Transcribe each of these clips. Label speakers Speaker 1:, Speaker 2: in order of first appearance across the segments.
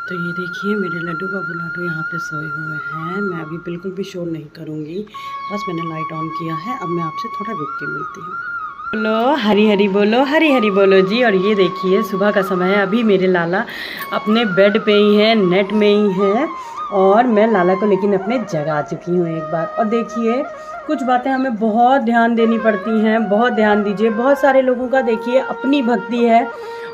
Speaker 1: तो ये देखिए मेरे लड्डू बाबू लाडू यहाँ पे सोए हुए हैं। मैं अभी बिल्कुल भी शोर नहीं करूँगी, बस मैंने लाइट ऑन किया है। अब मैं आपसे थोड़ा रुक के मिलती हूँ। बोलो हरी हरी, बोलो हरी हरी बोलो जी। और ये देखिए सुबह का समय है, अभी मेरे लाला अपने बेड पे ही हैं, नेट में ही हैं। और मैं लाला को लेकिन अपने जगा चुकी हूँ एक बार। और देखिए कुछ बातें हमें बहुत ध्यान देनी पड़ती हैं, बहुत ध्यान दीजिए। बहुत सारे लोगों का देखिए अपनी भक्ति है,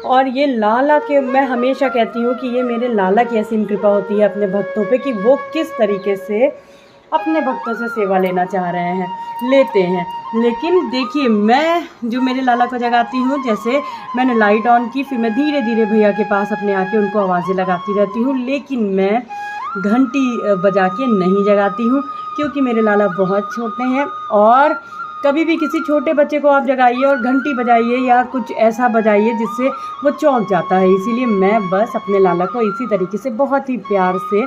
Speaker 1: और ये लाला के मैं हमेशा कहती हूँ कि ये मेरे लाला की असीम कृपा होती है अपने भक्तों पे, कि वो किस तरीके से अपने भक्तों से सेवा लेना चाह रहे हैं, लेते हैं। लेकिन देखिए मैं जो मेरे लाला को जगाती हूँ, जैसे मैंने लाइट ऑन की, फिर मैं धीरे धीरे भैया के पास अपने आके उनको आवाज़ें लगाती रहती हूँ। लेकिन मैं घंटी बजा के नहीं जगाती हूँ, क्योंकि मेरे लाला बहुत छोटे हैं। और कभी भी किसी छोटे बच्चे को आप जगाइए और घंटी बजाइए या कुछ ऐसा बजाइए जिससे वो चौंक जाता है। इसीलिए मैं बस अपने लाला को इसी तरीके से बहुत ही प्यार से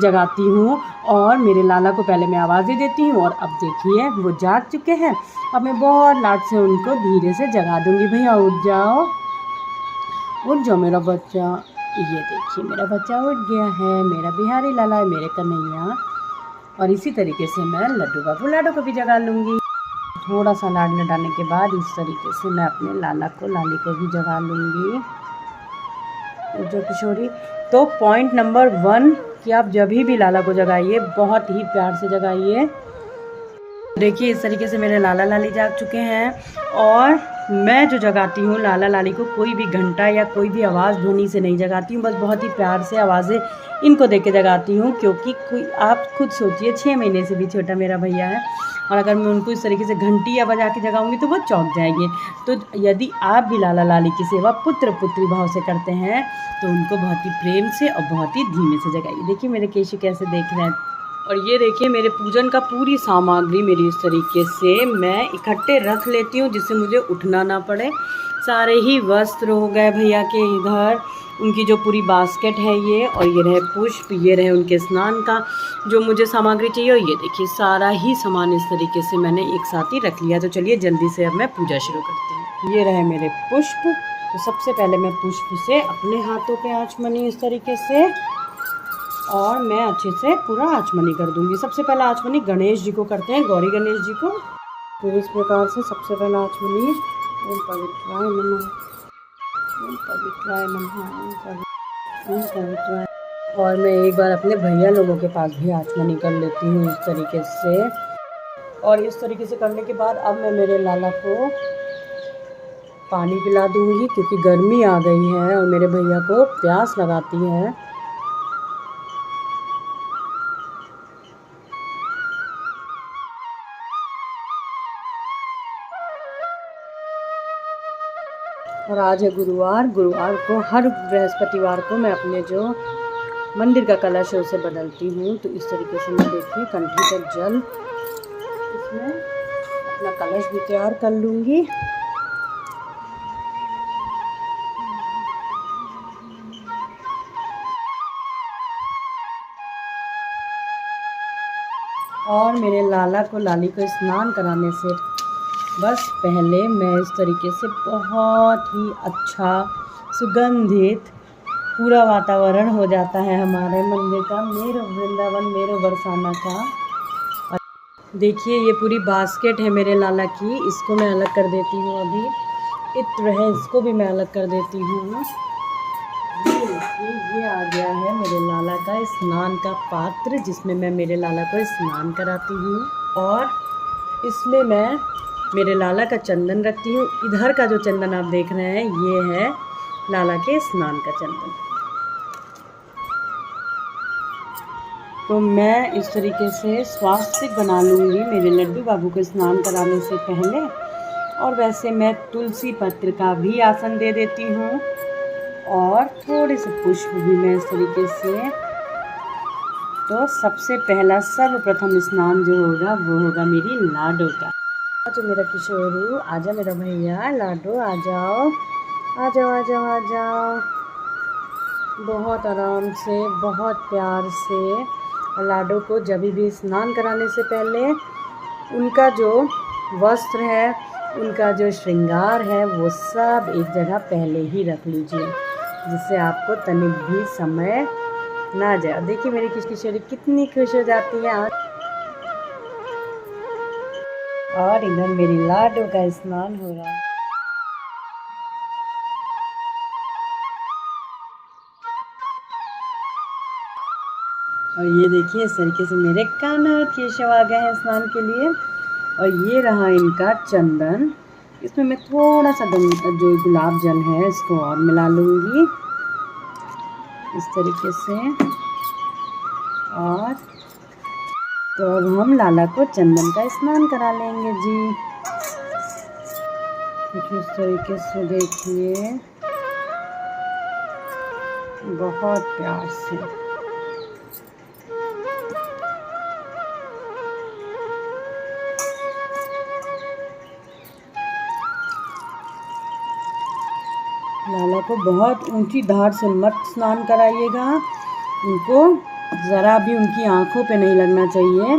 Speaker 1: जगाती हूँ। और मेरे लाला को पहले मैं आवाज़ें देती हूँ, और अब देखिए वो जाग चुके हैं। अब मैं बहुत लाड से उनको धीरे से जगा दूँगी। भैया उठ जाओ, उठ जाओ मेरा बच्चा। ये देखिए मेरा बच्चा उठ गया है, मेरा बिहारी लाला है, मेरे कन्हैया। और इसी तरीके से मैं लड्डू बाबू लाडो को भी जगा लूँगी। थोड़ा सा लाड लडाने के बाद इस तरीके से मैं अपने लाला को लाली को भी जगा लूँगी। जो किशोरी, तो पॉइंट नंबर 1 कि आप जब भी लाला को जगाइए बहुत ही प्यार से जगाइए। देखिए इस तरीके से मेरे लाला लाली जाग चुके हैं। और मैं जो जगाती हूँ लाला लाली को, कोई भी घंटा या कोई भी आवाज़ ध्वनि से नहीं जगाती हूँ, बस बहुत ही प्यार से आवाज़ें इनको दे के जगाती हूँ। क्योंकि कोई, आप खुद सोचिए 6 महीने से भी छोटा मेरा भैया है, और अगर मैं उनको इस तरीके से घंटी या बजा के जगाऊंगी तो वो चौंक जाएंगे। तो यदि आप भी लाला लाली की सेवा पुत्र पुत्री भाव से करते हैं तो उनको बहुत ही प्रेम से और बहुत ही धीमे से जगाइए। देखिए मेरे केशु कैसे देख रहे हैं। और ये देखिए मेरे पूजन का पूरी सामग्री मेरी इस तरीके से मैं इकट्ठे रख लेती हूँ, जिससे मुझे उठना ना पड़े। सारे ही वस्त्र हो गए भैया के इधर, उनकी जो पूरी बास्केट है ये, और ये रहे पुष्प, ये रहे उनके स्नान का जो मुझे सामग्री चाहिए। और ये देखिए सारा ही सामान इस तरीके से मैंने एक साथ ही रख लिया। तो चलिए जल्दी से अब मैं पूजा शुरू करती हूँ। ये रहे मेरे पुष्प। तो सबसे पहले मैं पुष्प से अपने हाथों पे आचमनी इस तरीके से, और मैं अच्छे से पूरा आचमनी कर दूंगी। सबसे पहला आचमनी गणेश जी को करते हैं, गौरी गणेश जी को। तो इस प्रकार से सबसे पहला आचमनी ओम पवित्राय नमः, ओम पवित्राय नमः, ओम पवित्राय। और मैं एक बार अपने भैया लोगों के पास भी आचमनी कर लेती हूँ इस तरीके से। और इस तरीके से करने के बाद अब मैं मेरे लाला को पानी पिला दूँगी, क्योंकि गर्मी आ गई है और मेरे भैया को प्यास लगाती है। और आज है गुरुवार। गुरुवार को हर बृहस्पतिवार को मैं अपने जो मंदिर का कलश है उसे बदलती हूँ। तो इस तरीके से मैं देखिए कंठी तक जल इसमें अपना कलश भी तैयार कर लूँगी। और मेरे लाला को लाली को स्नान कराने से बस पहले मैं इस तरीके से बहुत ही अच्छा सुगंधित पूरा वातावरण हो जाता है हमारे मंदिर का, मेरो वृंदावन मेरो बरसाना का। देखिए ये पूरी बास्केट है मेरे लाला की, इसको मैं अलग कर देती हूँ। अभी इत्र है, इसको भी मैं अलग कर देती हूँ। ये आ गया है मेरे लाला का स्नान का पात्र, जिसमें मैं मेरे लाला को स्नान कराती हूँ। और इसमें मैं मेरे लाला का चंदन रखती हूँ। इधर का जो चंदन आप देख रहे हैं ये है लाला के स्नान का चंदन। तो मैं इस तरीके से स्वास्तिक बना लूँगी मेरे लड्डू बाबू को स्नान कराने से पहले। और वैसे मैं तुलसी पत्र का भी आसन दे देती हूँ, और थोड़े से पुष्प भी मैं इस तरीके से। तो सबसे पहला सर्वप्रथम स्नान जो होगा वो होगा मेरी लाडो का। जो मेरा किशोरू, आजा मेरा भैया लाडो, आ जाओ आ जाओ आ जाओ आ जाओ। बहुत आराम से बहुत प्यार से लाडो को जब भी स्नान कराने से पहले उनका जो वस्त्र है, उनका जो श्रृंगार है, वो सब एक जगह पहले ही रख लीजिए, जिससे आपको तनिक भी समय ना जाओ। देखिए मेरी किशोरी कितनी खुश हो जाती है। और इधर मेरी लाडो का स्नान हो रहा है। और ये देखिए इस तरीके से मेरे कान्हा और केशव आ गए हैं स्नान के लिए। और ये रहा इनका चंदन। इसमें मैं थोड़ा सा जो गुलाब जल है इसको और मिला लूँगी इस तरीके से। और तो अब हम लाला को चंदन का स्नान करा लेंगे जी। कुछ इस तरीके से देखिए, बहुत प्यार से। लाला को बहुत ऊंची धार से मत स्नान कराइएगा। उनको ज़रा भी उनकी आँखों पे नहीं लगना चाहिए।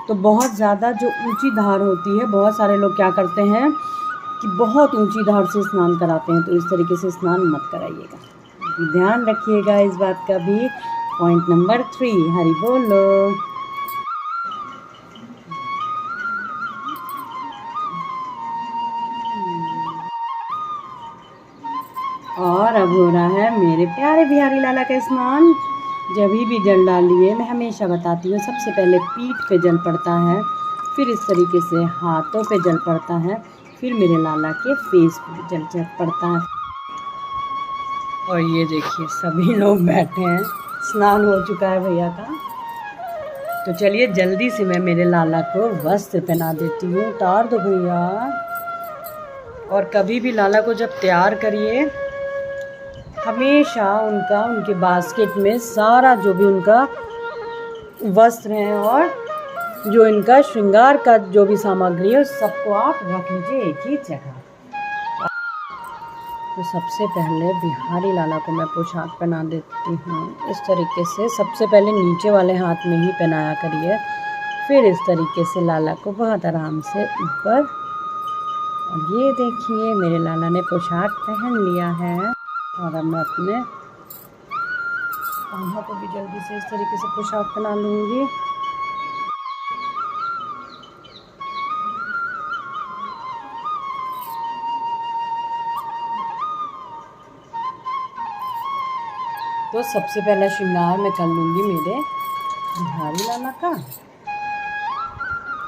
Speaker 1: तो बहुत ज़्यादा जो ऊंची धार होती है, बहुत सारे लोग क्या करते हैं कि बहुत ऊंची धार से स्नान कराते हैं, तो इस तरीके से स्नान मत कराइएगा। ध्यान रखिएगा इस बात का भी। पॉइंट नंबर 3, हरि बोलो। और अब हो रहा है मेरे प्यारे बिहारी लाला का स्नान। जब भी जल डालिए, मैं हमेशा बताती हूँ, सबसे पहले पीठ पे जल पड़ता है, फिर इस तरीके से हाथों पे जल पड़ता है, फिर मेरे लाला के फेस पे जल पड़ता है। और ये देखिए सभी लोग बैठे हैं, स्नान हो चुका है भैया का। तो चलिए जल्दी से मैं मेरे लाला को वस्त्र पहना देती हूँ। उतार दो भैया। और कभी भी लाला को जब तैयार करिए, हमेशा उनके बास्केट में सारा जो भी उनका वस्त्र है और जो इनका श्रृंगार का जो भी सामग्री है, उस सबको आप रख लीजिए एक ही जगह। तो सबसे पहले बिहारी लाला को मैं पोशाक पहना देती हूँ इस तरीके से। सबसे पहले नीचे वाले हाथ में ही पहनाया करिए, फिर इस तरीके से लाला को बहुत आराम से ऊपर। और ये देखिए मेरे लाला ने पोशाक पहन लिया है। और अब मैं अपने कान्हा को भी जल्दी से इस तरीके से पोशाक पहना लूँगी। तो सबसे पहला श्रृंगार मैं कर लूँगी मेरे बिहारी लाला का।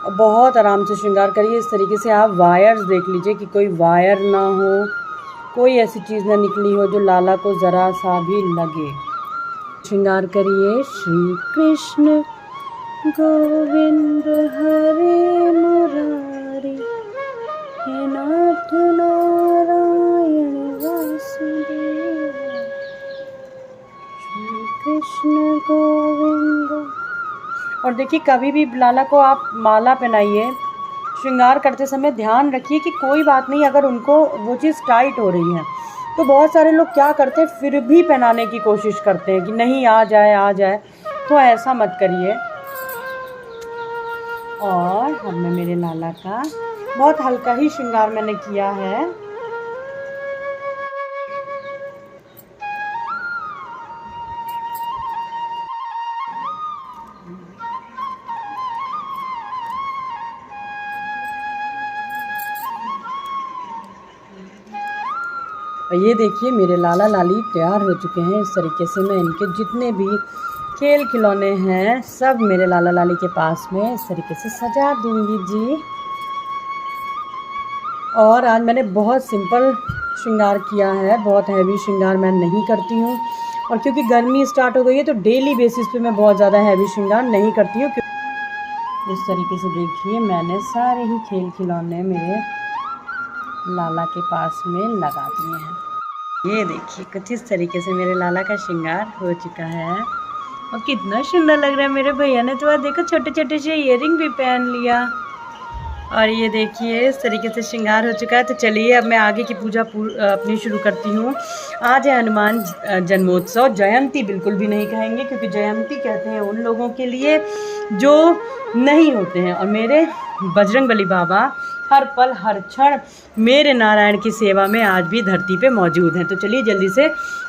Speaker 1: और बहुत आराम से श्रृंगार करिए इस तरीके से। आप वायर्स देख लीजिए कि कोई वायर ना हो, कोई ऐसी चीज़ ना निकली हो जो लाला को ज़रा सा भी लगे। श्रृंगार करिए। श्री कृष्ण गोविंद हरे मुरारी, हे नाथ नारायण वासुदेव, श्री कृष्ण गोविंद। और देखिए कभी भी लाला को आप माला पहनाइए, श्रृंगार करते समय ध्यान रखिए कि कोई बात नहीं, अगर उनको वो चीज़ टाइट हो रही है तो बहुत सारे लोग क्या करते हैं, फिर भी पहनाने की कोशिश करते हैं कि नहीं आ जाए आ जाए। तो ऐसा मत करिए। और अब मैं मेरे लाला का बहुत हल्का ही श्रृंगार मैंने किया है। और ये देखिए मेरे लाला लाली तैयार हो चुके हैं। इस तरीके से मैं इनके जितने भी खेल खिलौने हैं सब मेरे लाला लाली के पास में इस तरीके से सजा दूंगी जी। और आज मैंने बहुत सिंपल श्रृंगार किया है, बहुत हैवी श्रृंगार मैं नहीं करती हूँ। और क्योंकि गर्मी स्टार्ट हो गई है तो डेली बेसिस पे मैं बहुत ज़्यादा हैवी श्रृंगार नहीं करती हूँ। इस तरीके से देखिए मैंने सारे ही खेल खिलौने मेरे लाला के पास में लगा दिए हैं। ये देखिए कुछ इस तरीके से मेरे लाला का श्रृंगार हो चुका है। और कितना सुंदर लग रहा है। मेरे भैया ने तो देखो छोटे छोटे से इयररिंग भी पहन लिया। और ये देखिए इस तरीके से श्रृंगार हो चुका है। तो चलिए अब मैं आगे की पूजा अपनी शुरू करती हूँ। आज है हनुमान जन्मोत्सव। जयंती बिल्कुल भी नहीं कहेंगे, क्योंकि जयंती कहते हैं उन लोगों के लिए जो नहीं होते हैं। और मेरे बजरंगबली बाबा हर पल हर क्षण मेरे नारायण की सेवा में आज भी धरती पे मौजूद हैं। तो चलिए जल्दी से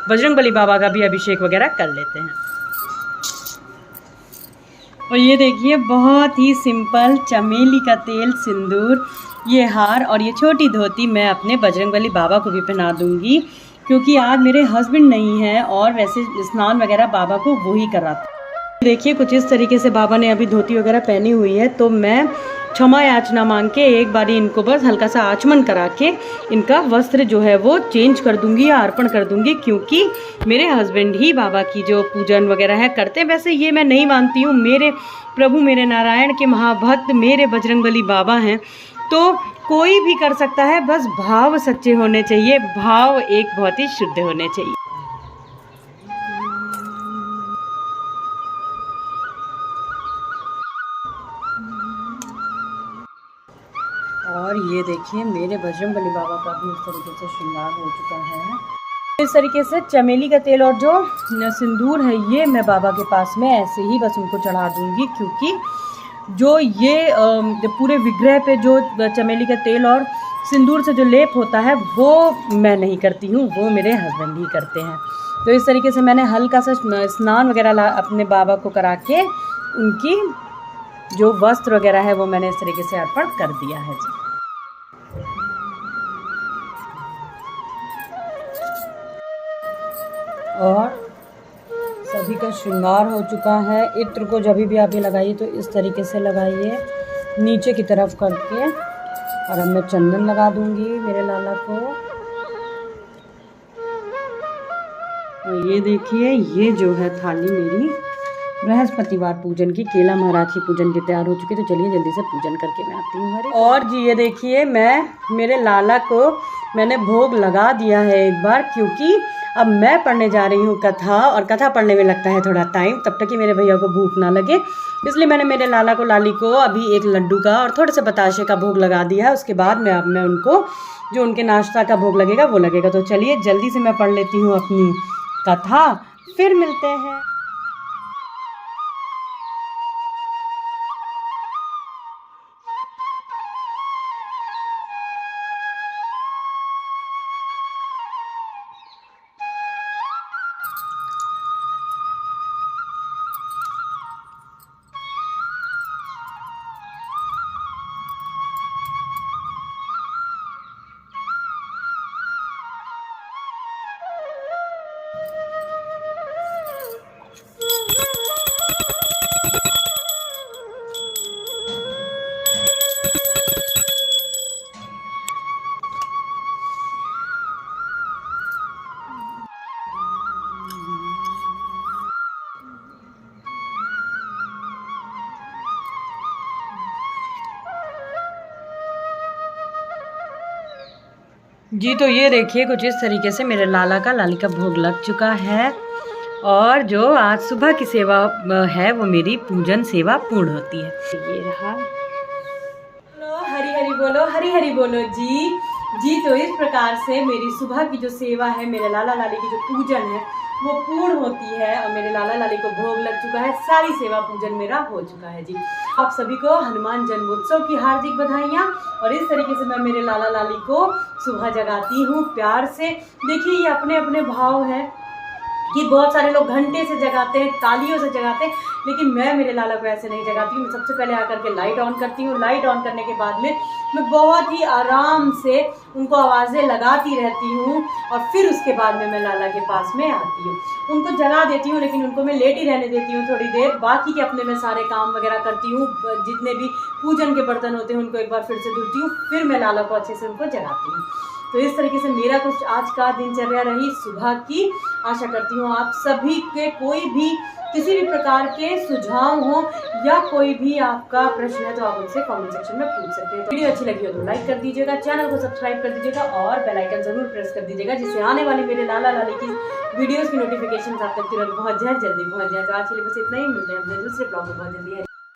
Speaker 1: बजरंगबली बाबा का भी अभिषेक वगैरह कर लेते हैं। और ये देखिए बहुत ही सिंपल चमेली का तेल, सिंदूर, ये हार और ये छोटी धोती मैं अपने बजरंगबली बाबा को भी पहना दूंगी, क्योंकि आज मेरे हस्बैंड नहीं हैं और वैसे स्नान वगैरह बाबा को वो ही कराते। देखिए कुछ इस तरीके से बाबा ने अभी धोती वगैरह पहनी हुई है, तो मैं क्षमा याचना मांग के एक बारी इनको बस हल्का सा आचमन करा के इनका वस्त्र जो है वो चेंज कर दूंगी या अर्पण कर दूंगी, क्योंकि मेरे हस्बैंड ही बाबा की जो पूजन वगैरह है करते हैं। वैसे ये मैं नहीं मानती हूँ, मेरे प्रभु मेरे नारायण के महाभक्त मेरे बजरंगबली बाबा हैं, तो कोई भी कर सकता है, बस भाव सच्चे होने चाहिए, भाव एक बहुत ही शुद्ध होने चाहिए। और ये देखिए मेरे बजरंगबली बाबा का भी इस तरीके से श्रृंगार हो चुका है। इस तरीके से चमेली का तेल और जो सिंदूर है ये मैं बाबा के पास में ऐसे ही बस उनको चढ़ा दूंगी, क्योंकि जो ये पूरे विग्रह पे जो चमेली का तेल और सिंदूर से जो लेप होता है वो मैं नहीं करती हूँ, वो मेरे हस्बैंड ही करते हैं। तो इस तरीके से मैंने हल्का सा स्नान वगैरह अपने बाबा को करा के उनकी जो वस्त्र वगैरह है वो मैंने इस तरीके से अर्पण कर दिया है जी। और सभी का श्रृंगार हो चुका है। इत्र को जब भी आप ये लगाइए तो इस तरीके से लगाइए नीचे की तरफ करके, और अब मैं चंदन लगा दूंगी मेरे लाला को। और ये देखिए ये जो है थाली मेरी बृहस्पतिवार पूजन की, केला महाराज की पूजन की तैयार हो चुकी है। तो चलिए जल्दी से पूजन करके मैं आती हूँ। और जी ये देखिए मैं मेरे लाला को मैंने भोग लगा दिया है एक बार, क्योंकि अब मैं पढ़ने जा रही हूँ कथा, और कथा पढ़ने में लगता है थोड़ा टाइम, तब तक कि मेरे भैया को भूख ना लगे, इसलिए मैंने मेरे लाला को लाली को अभी एक लड्डू का और थोड़े से बताशे का भोग लगा दिया है। उसके बाद में अब मैं उनको जो उनके नाश्ता का भोग लगेगा वो लगेगा। तो चलिए जल्दी से मैं पढ़ लेती हूँ अपनी कथा, फिर मिलते हैं। जी तो ये देखिए कुछ इस तरीके से मेरे लाला का लाली का भोग लग चुका है, और जो आज सुबह की सेवा है वो मेरी पूजन सेवा पूर्ण होती है। ये रहा। बोलो हरी हरी बोलो, हरी हरी बोलो जी। जी तो इस प्रकार से मेरी सुबह की जो सेवा है, मेरे लाला लाली की जो पूजन है वो पूर्ण होती है, और मेरे लाला लाली को भोग लग चुका है, सारी सेवा पूजन मेरा हो चुका है जी। आप सभी को हनुमान जन्मोत्सव की हार्दिक बधाइयाँ। और इस तरीके से मैं मेरे लाला लाली को सुबह जगाती हूँ प्यार से। देखिए ये अपने अपने भाव है कि बहुत सारे लोग घंटे से जगाते हैं, तालियों से जगाते हैं, लेकिन मैं मेरे लाला को ऐसे नहीं जगाती हूँ। मैं सबसे पहले आकर के लाइट ऑन करती हूँ, लाइट ऑन करने के बाद में मैं बहुत ही आराम से उनको आवाज़ें लगाती रहती हूँ, और फिर उसके बाद में मैं लाला के पास में आती हूँ। उनको जगा देती हूँ, लेकिन उनको मैं लेट ही रहने देती हूँ थोड़ी देर। बाकी के अपने मैं सारे काम वगैरह करती हूँ, जितने भी पूजन के बर्तन होते हैं उनको एक बार फिर से धुलती हूँ, फिर मैं लाला को अच्छे से उनको जगाती हूँ। तो इस तरीके से मेरा कुछ आज का दिनचर्या रही सुबह की। आशा करती हूँ आप सभी के कोई भी किसी भी प्रकार के सुझाव हो या कोई भी आपका प्रश्न है तो आप मुझसे कमेंट सेक्शन में पूछ सकते हैं। तो वीडियो अच्छी लगी हो तो लाइक कर दीजिएगा, चैनल को सब्सक्राइब कर दीजिएगा और बेल आइकन जरूर प्रेस कर दीजिएगा, जिससे आने वाली मेरे लाला लाली की वीडियोस की नोटिफिकेशन आप तक तुरंत पहुंच जाए, जल्दी पहुंच जाए। तो आज के लिए बस इतना ही, मिलते हैं अपने दूसरे ब्लॉग में बहुत जल्दी है।